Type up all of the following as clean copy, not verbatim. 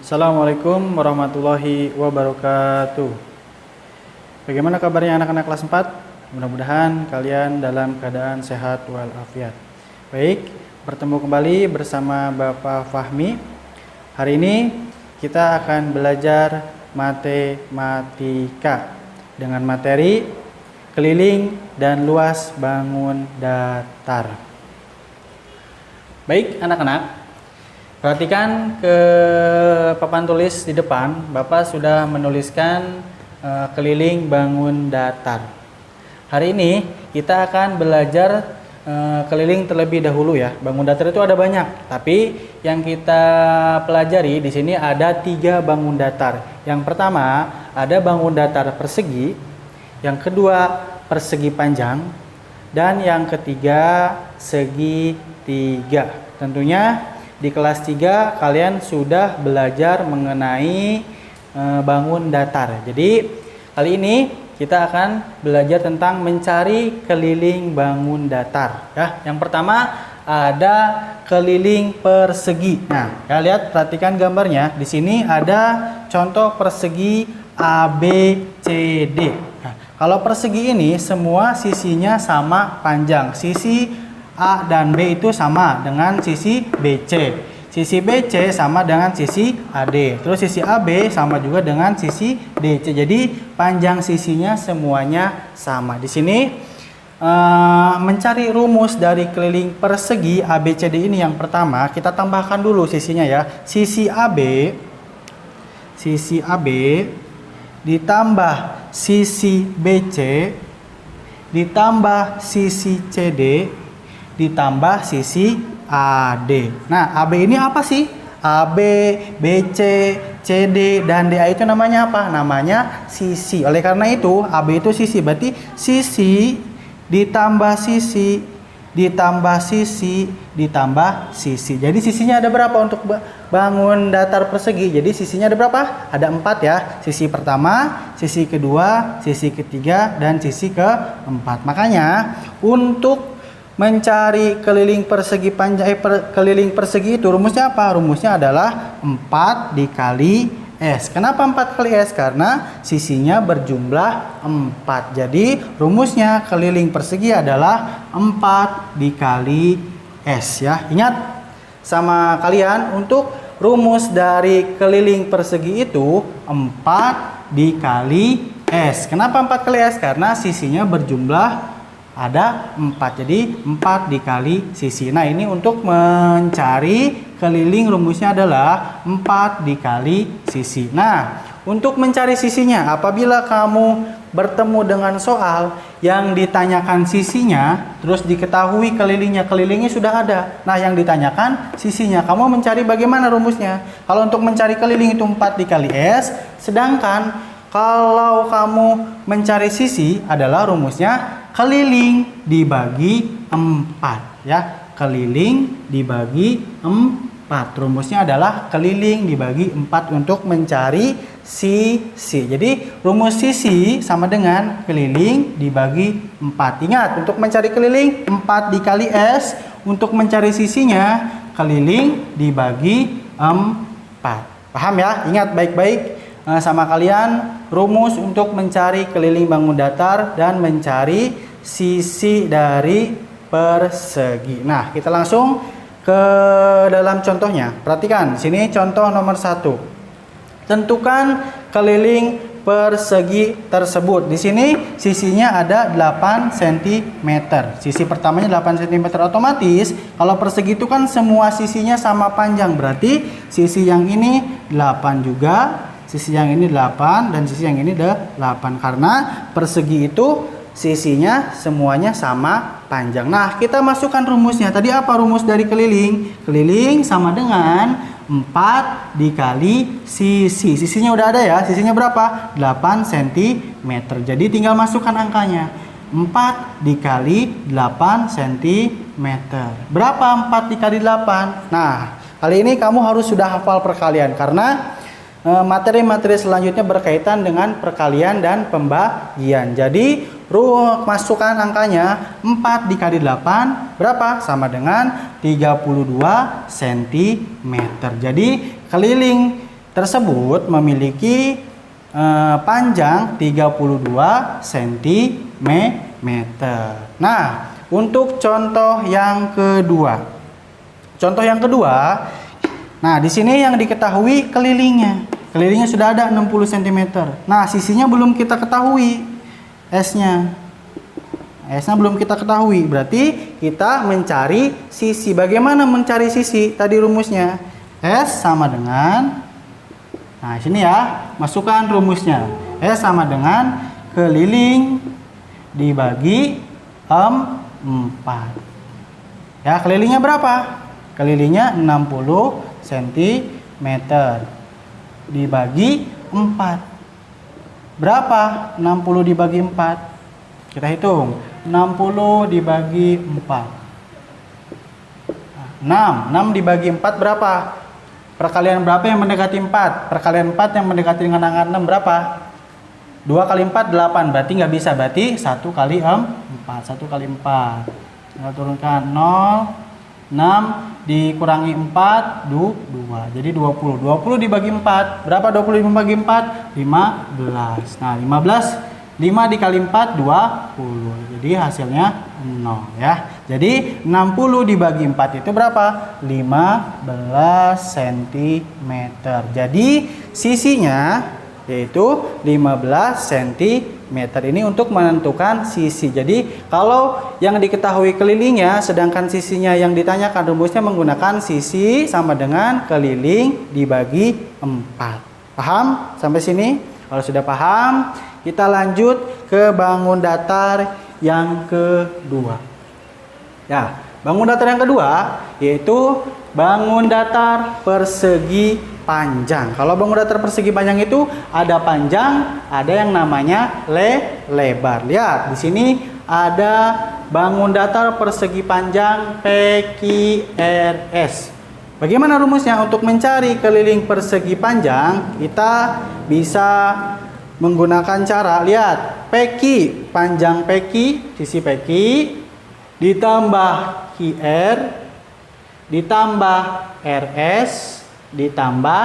Assalamualaikum warahmatullahi wabarakatuh. Bagaimana kabarnya anak-anak kelas 4? Mudah-mudahan kalian dalam keadaan sehat walafiat. Baik, bertemu kembali bersama Bapak Fahmi. Hari ini kita akan belajar matematika dengan materi keliling dan luas bangun datar. Baik anak-anak, perhatikan ke papan tulis di depan. Bapak sudah menuliskan keliling bangun datar. Hari ini kita akan belajar keliling terlebih dahulu ya. Bangun datar itu ada banyak, tapi yang kita pelajari di sini ada 3 bangun datar. Yang pertama ada bangun datar persegi, yang kedua persegi panjang, dan yang ketiga segitiga. Tentunya di kelas 3 kalian sudah belajar mengenai bangun datar. Jadi kali ini kita akan belajar tentang mencari keliling bangun datar ya. Yang pertama ada keliling persegi. Nah, kalian lihat, perhatikan gambarnya. Di sini ada contoh persegi ABCD. Nah, kalau persegi ini semua sisinya sama panjang. Sisi A dan B itu sama dengan sisi BC. Sisi BC sama dengan sisi AD. Terus sisi AB sama juga dengan sisi DC. Jadi panjang sisinya semuanya sama. Di sini mencari rumus dari keliling persegi ABCD ini, yang pertama kita tambahkan dulu sisinya ya. Sisi AB ditambah sisi BC ditambah sisi CD ditambah sisi AD. Nah, AB ini apa sih? AB, BC, CD, dan DA itu namanya apa? Namanya sisi. Oleh karena itu, AB itu sisi. Berarti sisi ditambah sisi ditambah sisi ditambah sisi. Jadi sisinya ada berapa untuk bangun datar persegi? Jadi sisinya ada berapa? Ada 4 ya. Sisi pertama, sisi kedua, sisi ketiga, dan sisi keempat. Makanya untuk mencari keliling persegi panjang keliling persegi itu rumusnya apa? Rumusnya adalah 4 dikali S. Kenapa 4 kali S? Karena sisinya berjumlah 4. Jadi rumusnya keliling persegi adalah 4 dikali S ya. Ingat sama kalian, untuk rumus dari keliling persegi itu 4 dikali S. Kenapa 4 kali S? Karena sisinya berjumlah ada 4, jadi 4 dikali sisi. Nah, ini untuk mencari keliling rumusnya adalah 4 dikali sisi. Nah, untuk mencari sisinya, apabila kamu bertemu dengan soal yang ditanyakan sisinya, terus diketahui kelilingnya sudah ada. Nah, yang ditanyakan sisinya, kamu mencari bagaimana rumusnya? Kalau untuk mencari keliling itu 4 dikali S, sedangkan kalau kamu mencari sisi adalah rumusnya keliling dibagi 4 ya. Keliling dibagi 4. Rumusnya adalah keliling dibagi 4 untuk mencari sisi. Jadi rumus sisi sama dengan keliling dibagi 4. Ingat, untuk mencari keliling 4 dikali S, untuk mencari sisinya keliling dibagi 4. Paham ya? Ingat baik-baik sama kalian rumus untuk mencari keliling bangun datar dan mencari sisi dari persegi. Nah, kita langsung ke dalam contohnya. Perhatikan, sini contoh nomor 1. Tentukan keliling persegi tersebut. Di sini sisinya ada 8 cm. Sisi pertamanya 8 cm. Otomatis kalau persegi itu kan semua sisinya sama panjang. Berarti sisi yang ini 8 juga, sisi yang ini 8, dan sisi yang ini 8. Karena persegi itu sisinya semuanya sama panjang. Nah, kita masukkan rumusnya. Tadi apa rumus dari keliling? Keliling sama dengan 4 dikali sisi. Sisinya udah ada ya. Sisinya berapa? 8 cm. Jadi tinggal masukkan angkanya. 4 dikali 8 cm. Berapa 4 dikali 8? Nah, kali ini kamu harus sudah hafal perkalian, karena materi-materi selanjutnya berkaitan dengan perkalian dan pembagian. Jadi masukkan angkanya. 4 dikali 8 berapa? Sama dengan 32 cm. Jadi keliling tersebut memiliki panjang 32 cm. Nah, untuk contoh yang kedua. Contoh yang kedua, nah di sini yang diketahui kelilingnya. Kelilingnya sudah ada 60 cm. Nah, sisinya belum kita ketahui. S-nya. S-nya belum kita ketahui. Berarti kita mencari sisi. Bagaimana mencari sisi? Tadi rumusnya. S sama dengan, nah sini ya, masukkan rumusnya. S sama dengan keliling dibagi 4. Ya, kelilingnya berapa? Kelilingnya 60 cm dibagi 4. Berapa 60 dibagi 4? Kita hitung. 60 dibagi 4. 6 dibagi 4 berapa? Perkalian berapa yang mendekati 4? Perkalian 4 yang mendekati dengan angka 6 berapa? 2 kali 4, 8. Berarti nggak bisa. Berarti 1 kali 4. 1 kali 4. Kita turunkan 0. 6 dikurangi 4, 2. Jadi 20. 20 dibagi 4. Berapa 20 dibagi 4? 15. Nah, 15. 5 dikali 4, 20. Jadi hasilnya 0 ya. Jadi 60 dibagi 4 itu berapa? 15 cm. Jadi sisinya yaitu 15 cm. Ini untuk menentukan sisi. Jadi kalau yang diketahui kelilingnya, sedangkan sisinya yang ditanyakan, rumusnya menggunakan sisi sama dengan keliling dibagi 4. Paham sampai sini? Kalau sudah paham, kita lanjut ke bangun datar yang kedua. Ya, bangun datar yang kedua yaitu bangun datar persegi panjang. Kalau bangun datar persegi panjang itu ada panjang, ada yang namanya lebar. Lihat, di sini ada bangun datar persegi panjang PQRS. Bagaimana rumusnya? Untuk mencari keliling persegi panjang, kita bisa menggunakan cara, lihat, PQ, panjang PQ, sisi PQ, ditambah QR, ditambah RS, ditambah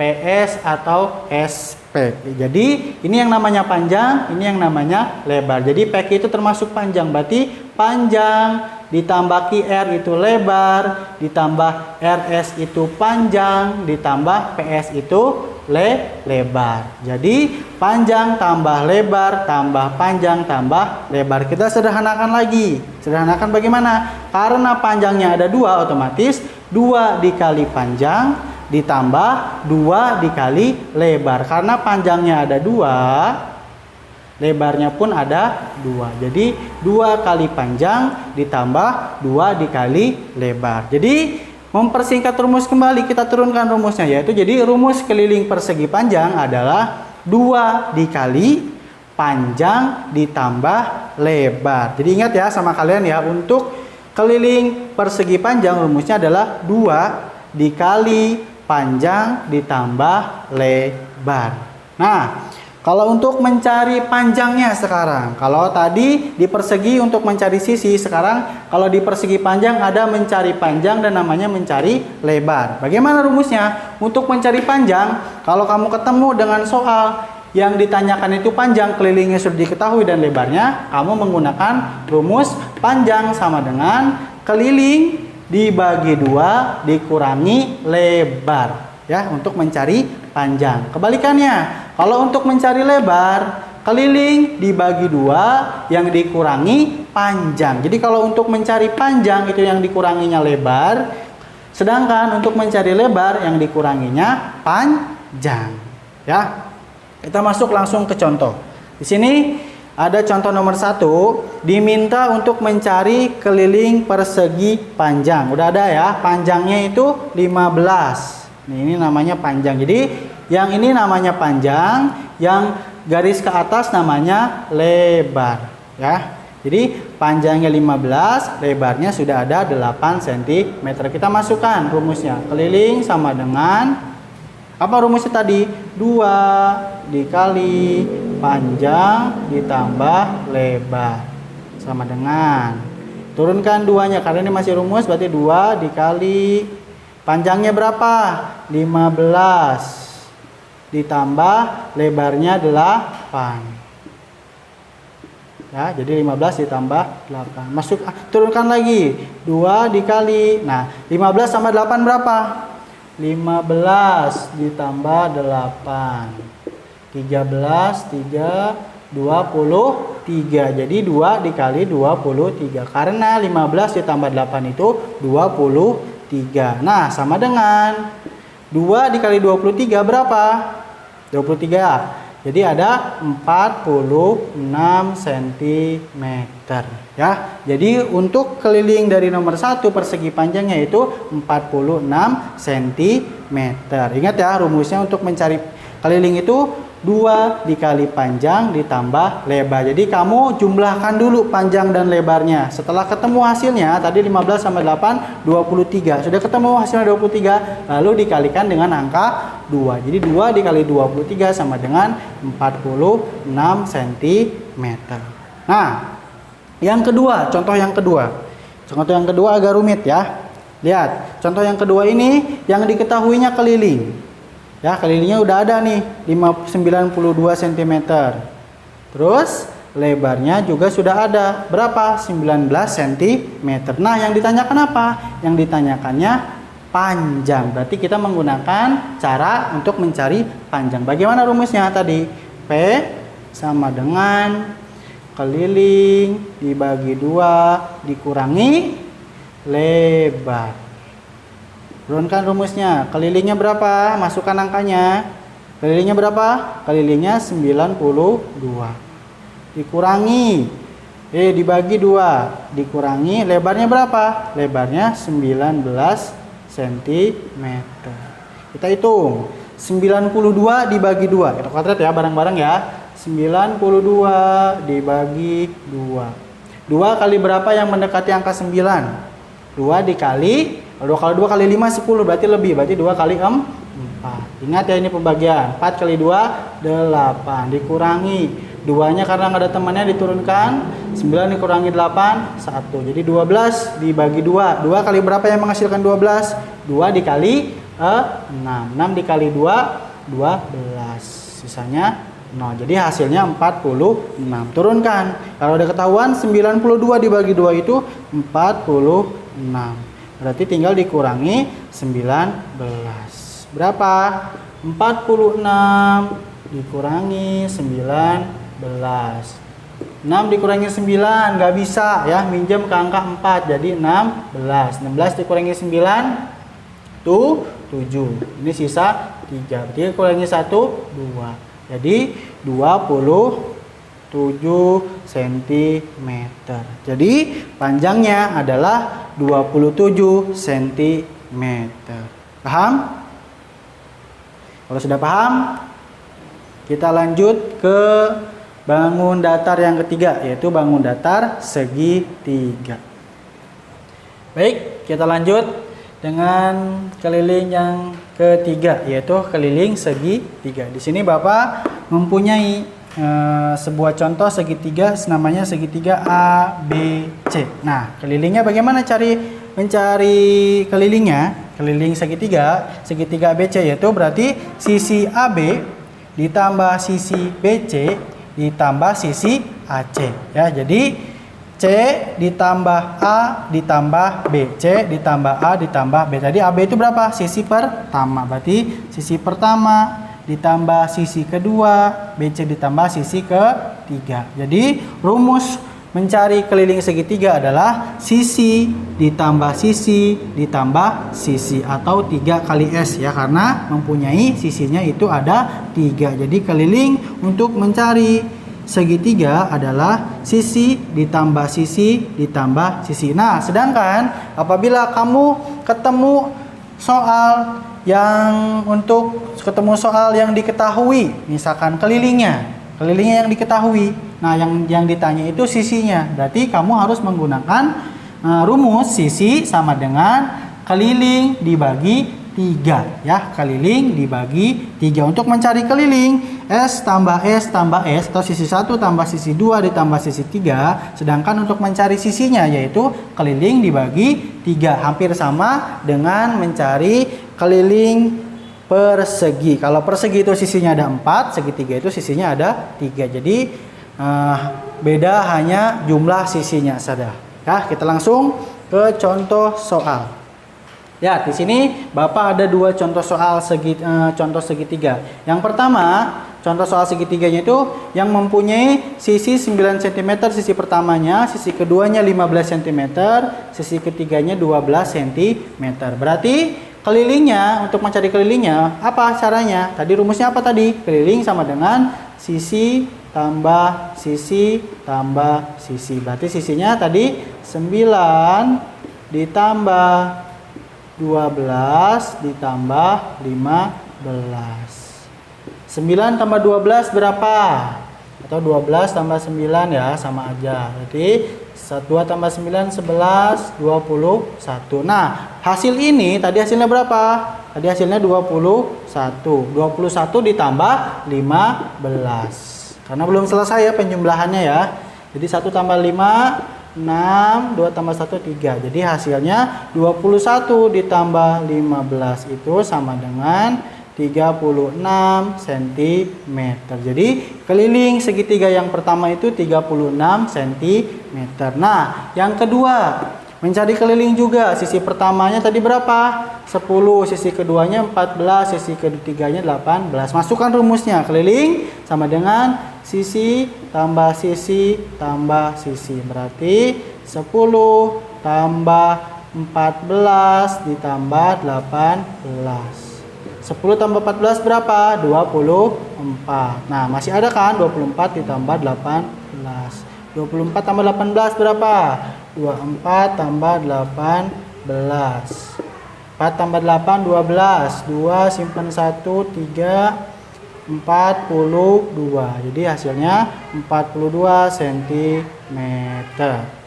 PS atau SP. Jadi ini yang namanya panjang, ini yang namanya lebar. Jadi PQ itu termasuk panjang, berarti panjang ditambah QR itu lebar, ditambah RS itu panjang, ditambah PS itu lebar. Jadi panjang tambah lebar tambah panjang tambah lebar. Kita sederhanakan lagi. Sederhanakan bagaimana? Karena panjangnya ada 2, otomatis 2 dikali panjang ditambah 2 dikali lebar. Karena panjangnya ada 2, lebarnya pun ada 2. Jadi 2 kali panjang ditambah 2 dikali lebar. Jadi mempersingkat rumus kembali, kita turunkan rumusnya, yaitu jadi rumus keliling persegi panjang adalah 2 dikali panjang ditambah lebar. Jadi ingat ya sama kalian ya, untuk keliling persegi panjang rumusnya adalah 2 dikali panjang ditambah lebar. Nah, kalau untuk mencari panjangnya sekarang, kalau tadi di persegi untuk mencari sisi, sekarang kalau di persegi panjang ada mencari panjang dan namanya mencari lebar. Bagaimana rumusnya? Untuk mencari panjang, kalau kamu ketemu dengan soal yang ditanyakan itu panjang, kelilingnya sudah diketahui dan lebarnya, kamu menggunakan rumus panjang sama dengan keliling dibagi 2 dikurangi lebar. Ya, untuk mencari panjang. Kebalikannya, kalau untuk mencari lebar, keliling dibagi 2 yang dikurangi panjang. Jadi kalau untuk mencari panjang itu yang dikuranginya lebar, sedangkan untuk mencari lebar yang dikuranginya panjang. Ya, kita masuk langsung ke contoh. Di sini ada contoh nomor 1, diminta untuk mencari keliling persegi panjang. Udah ada ya, panjangnya itu 15. Ini namanya panjang. Jadi yang ini namanya panjang, yang garis ke atas namanya lebar ya. Jadi panjangnya 15, lebarnya sudah ada 8 cm. Kita masukkan rumusnya. Keliling sama dengan apa rumusnya tadi? 2 dikali panjang ditambah lebar sama dengan, turunkan 2-nya karena ini masih rumus, berarti 2 dikali panjangnya berapa? 15 ditambah lebarnya 8. Ya, jadi 15 ditambah 8. Turunkan lagi. 2 dikali. Nah, 15 tambah 8 berapa? 15 ditambah 8. 13, 23. Jadi 2 dikali 23. Karena 15 ditambah 8 itu 23. Nah, sama dengan 2 dikali 23 berapa? 23. Jadi ada 46 cm ya. Jadi untuk keliling dari nomor 1 persegi panjangnya itu 46 cm. Ingat ya, rumusnya untuk mencari keliling itu 2 dikali panjang ditambah lebar. Jadi kamu jumlahkan dulu panjang dan lebarnya. Setelah ketemu hasilnya, tadi 15 sama 8, 23. Sudah ketemu hasilnya 23, lalu dikalikan dengan angka 2. Jadi 2 dikali 23 sama dengan 46 cm. Nah, yang kedua, contoh yang kedua. Contoh yang kedua agak rumit ya. Lihat, contoh yang kedua ini yang diketahuinya keliling. Ya, kelilingnya udah ada nih, 92 cm. Terus lebarnya juga sudah ada. Berapa? 19 cm. Nah, yang ditanyakan apa? Yang ditanyakannya panjang. Berarti kita menggunakan cara untuk mencari panjang. Bagaimana rumusnya tadi? P sama dengan keliling dibagi 2 dikurangi lebar. Turunkan rumusnya. Kelilingnya berapa? Masukkan angkanya. Kelilingnya berapa? Kelilingnya 92. Dikurangi. Dibagi 2. Dikurangi. Lebarnya berapa? Lebarnya 19 cm. Kita hitung. 92 dibagi 2. Kita kuadrat ya bareng-bareng ya. 92 dibagi 2. 2 kali berapa yang mendekati angka 9? 2 dikali. Kalau 2 kali 5 10, berarti lebih. Berarti 2 kali 4. Ingat ya, ini pembagian. 4 kali 2 8. Dikurangi 2-nya karena nggak ada temannya diturunkan. 9 dikurangi 8 1. Jadi 12 dibagi 2. 2 kali berapa yang menghasilkan 12? 2 dikali 6. 6 dikali 2 12. Sisanya 0. Jadi hasilnya 46. Turunkan. Kalau udah ketahuan 92 dibagi 2 itu 46. Berarti tinggal dikurangi 19. Berapa? 46 dikurangi 19. 6 dikurangi 9 nggak bisa ya, minjem ke angka 4. Jadi 16. 16 dikurangi 9 tuh 7. Ini sisa 3. Berarti kurangi 1 2. Jadi 27 cm. Jadi panjangnya adalah 27 cm. Paham? Kalau sudah paham, kita lanjut ke bangun datar yang ketiga, yaitu bangun datar segitiga. Baik, kita lanjut dengan keliling yang ketiga, yaitu keliling segitiga. Di sini Bapak mempunyai sebuah contoh segitiga, namanya segitiga ABC. Nah, kelilingnya bagaimana mencari kelilingnya? Keliling segitiga ABC yaitu berarti sisi AB ditambah sisi BC ditambah sisi AC ya. Jadi C ditambah A ditambah B, C ditambah A ditambah B. Tadi AB itu berapa? Sisi pertama. Berarti sisi pertama ditambah sisi kedua, BC ditambah sisi ketiga. Jadi rumus mencari keliling segitiga adalah sisi ditambah sisi ditambah sisi, atau 3 kali S ya, karena mempunyai sisinya itu ada 3. Jadi keliling untuk mencari segitiga adalah sisi ditambah sisi ditambah sisi. Nah, sedangkan apabila kamu ketemu soal yang diketahui, misalkan kelilingnya yang diketahui, nah yang ditanya itu sisinya, berarti kamu harus menggunakan rumus sisi sama dengan keliling dibagi 3 ya, keliling dibagi 3. Untuk mencari keliling, S tambah S tambah S, atau sisi 1 tambah sisi 2 ditambah sisi 3. Sedangkan untuk mencari sisinya yaitu keliling dibagi 3, hampir sama dengan mencari keliling persegi. Kalau persegi itu sisinya ada 4, segitiga itu sisinya ada 3. Jadi beda hanya jumlah sisinya saja. Ya, kita langsung ke contoh soal. Ya, di sini Bapak ada 2 contoh soal contoh segitiga. Yang pertama, contoh soal segitiganya itu yang mempunyai sisi 9 cm sisi pertamanya, sisi keduanya 15 cm, sisi ketiganya 12 cm. Berarti kelilingnya, untuk mencari kelilingnya, apa caranya? Tadi rumusnya apa tadi? Keliling sama dengan sisi tambah sisi tambah sisi. Berarti sisinya tadi 9 ditambah 12 ditambah 15. 9 tambah 12 berapa? Atau 12 tambah 9 ya, sama aja. Berarti 2 tambah 9, 11, 21. Nah, hasil ini tadi hasilnya berapa? Tadi hasilnya 21. 21 ditambah 15. Karena belum selesai ya penjumlahannya ya. Jadi 1 tambah 5, 6, 2 tambah 1, 3. Jadi hasilnya 21 ditambah 15 itu sama dengan 36 cm. Jadi keliling segitiga yang pertama itu 36 cm. Nah, yang kedua, mencari keliling juga. Sisi pertamanya tadi berapa? 10, sisi keduanya 14, sisi ketiganya 18. Masukkan rumusnya. Keliling sama dengan sisi tambah sisi tambah sisi. Berarti 10 tambah 14 ditambah 18. 10 tambah 14 berapa? 24. Nah, masih ada kan? 24 ditambah 18. 24 tambah 18 berapa? 24 tambah 18. 4 tambah 8, 12. 2 simpan 1, 3, 42. Jadi hasilnya 42 cm.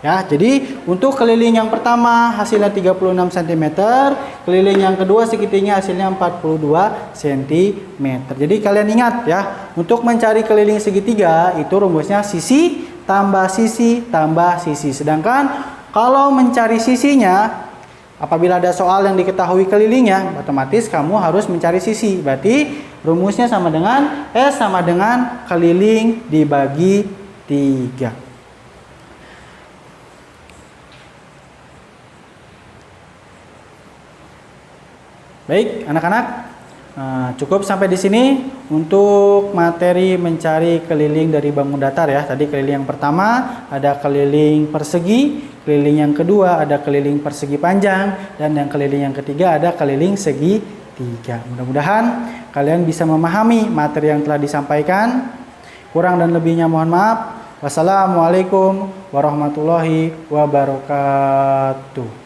Ya, jadi untuk keliling yang pertama hasilnya 36 cm, keliling yang kedua segitiganya hasilnya 42 cm. Jadi kalian ingat ya, untuk mencari keliling segitiga itu rumusnya sisi tambah sisi tambah sisi. Sedangkan kalau mencari sisinya, apabila ada soal yang diketahui kelilingnya, otomatis kamu harus mencari sisi. Berarti rumusnya sama dengan S sama dengan keliling dibagi 3. Baik, anak-anak, cukup sampai di sini untuk materi mencari keliling dari bangun datar ya. Tadi keliling yang pertama ada keliling persegi, keliling yang kedua ada keliling persegi panjang, dan yang keliling yang ketiga ada keliling segitiga. Mudah-mudahan kalian bisa memahami materi yang telah disampaikan. Kurang dan lebihnya mohon maaf. Wassalamualaikum warahmatullahi wabarakatuh.